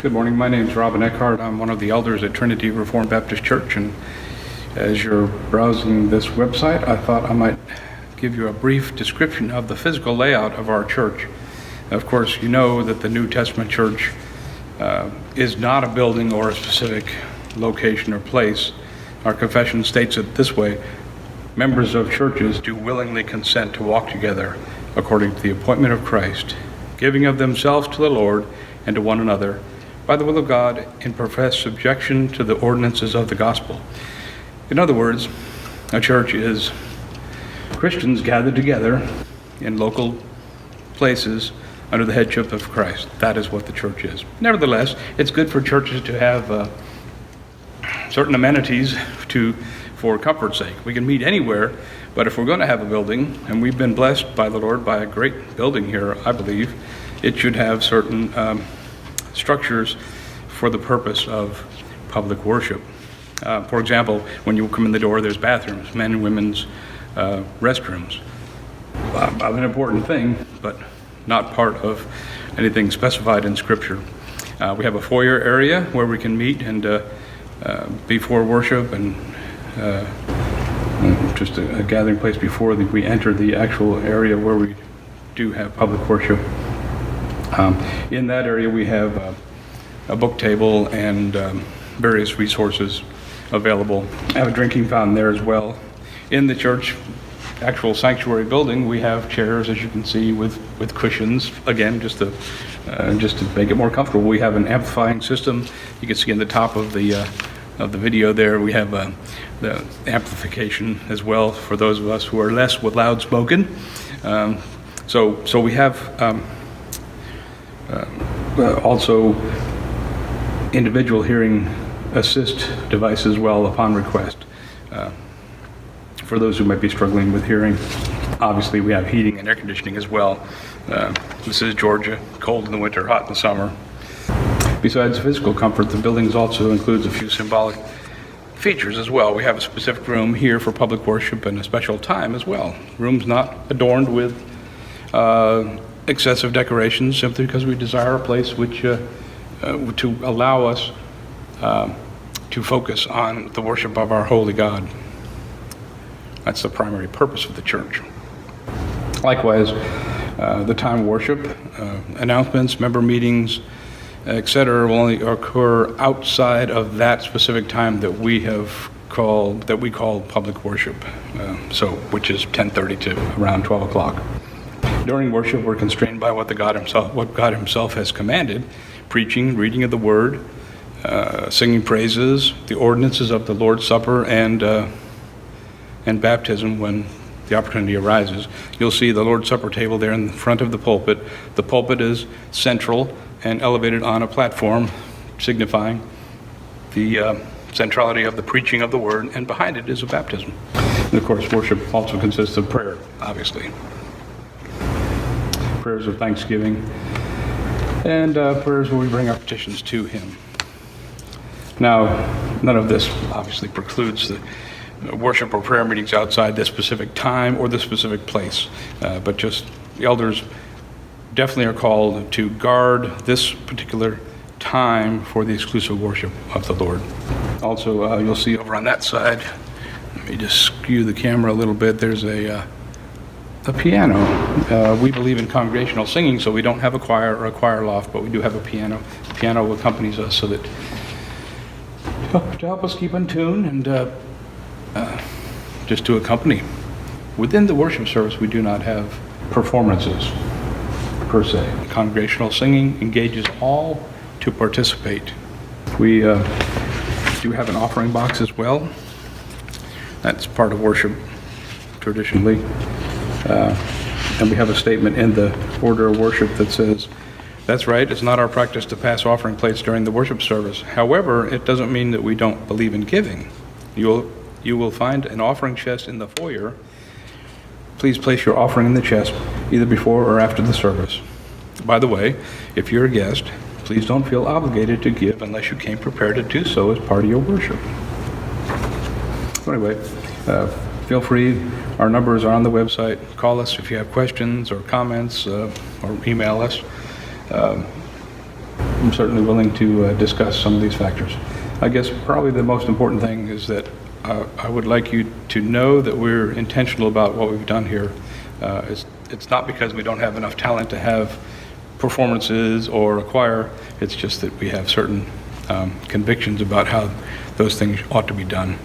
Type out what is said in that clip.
Good morning. My name is Robin Eckhart. I'm one of the elders at Trinity Reformed Baptist Church, and as you're browsing this website, I thought I might give you a brief description of the physical layout of our church. Of course, you know that the New Testament church is not a building or a specific location or place. Our confession states it this way: members of churches do willingly consent to walk together according to the appointment of Christ, giving of themselves to the Lord and to one another, by the will of God, in professed subjection to the ordinances of the gospel. In other words, a church is Christians gathered together in local places under the headship of Christ. That is what the church is. Nevertheless, it's good for churches to have certain amenities for comfort's sake. We can meet anywhere, but if we're going to have a building, and we've been blessed by the Lord by a great building here, I believe, it should have certain structures for the purpose of public worship. For example, when you come in the door, there's bathrooms, men and women's restrooms. An important thing, but not part of anything specified in Scripture. We have a foyer area where we can meet and before worship, and just a gathering place before we enter the actual area where we do have public worship. In that area we have a book table and various resources available. I have a drinking fountain there as well. In the church actual sanctuary building, we have chairs, as you can see, with cushions, again, just to make it more comfortable. We have an amplifying system. You can see in the top of the video there, we have the amplification as well for those of us who are less with loud spoken. So we have also individual hearing assist devices as well upon request. For those who might be struggling with hearing, obviously we have heating and air conditioning as well. This is Georgia, cold in the winter, hot in the summer. Besides physical comfort, the building also includes a few symbolic features as well. We have a specific room here for public worship and a special time as well. Room's not adorned with excessive decorations, simply because we desire a place which to allow us to focus on the worship of our holy God. That's the primary purpose of the church. Likewise, the time of worship, announcements, member meetings, etc., will only occur outside of that specific time that we call public worship. Which is 10:30 to around 12 o'clock. During worship, we're constrained by what God Himself has commanded: preaching, reading of the Word, singing praises, the ordinances of the Lord's Supper, and baptism when the opportunity arises. You'll see the Lord's Supper table there in front of the pulpit. The pulpit is central and elevated on a platform, signifying the centrality of the preaching of the Word, and behind it is a baptism. And of course, worship also consists of prayer, obviously. Prayers of thanksgiving, and prayers where we bring our petitions to Him. Now, none of this obviously precludes the worship or prayer meetings outside this specific time or the specific place, but just the elders definitely are called to guard this particular time for the exclusive worship of the Lord. Also, you'll see over on that side, let me just skew the camera a little bit, there's a piano. We believe in congregational singing, so we don't have a choir or a choir loft, but we do have a piano. The piano accompanies us so that to help us keep in tune and just to accompany. Within the worship service, we do not have performances per se. Congregational singing engages all to participate. We do have an offering box as well. That's part of worship traditionally. And we have a statement in the order of worship that says, "That's right, it's not our practice to pass offering plates during the worship service. However, it doesn't mean that we don't believe in giving. You will find an offering chest in the foyer. Please place your offering in the chest either before or after the service. By the way, if you're a guest, please don't feel obligated to give unless you came prepared to do so as part of your worship." So anyway, feel free. Our numbers are on the website. Call us if you have questions or comments, or email us. I'm certainly willing to discuss some of these factors. I guess probably the most important thing is that I would like you to know that we're intentional about what we've done here. It's not because we don't have enough talent to have performances or a choir. It's just that we have certain convictions about how those things ought to be done.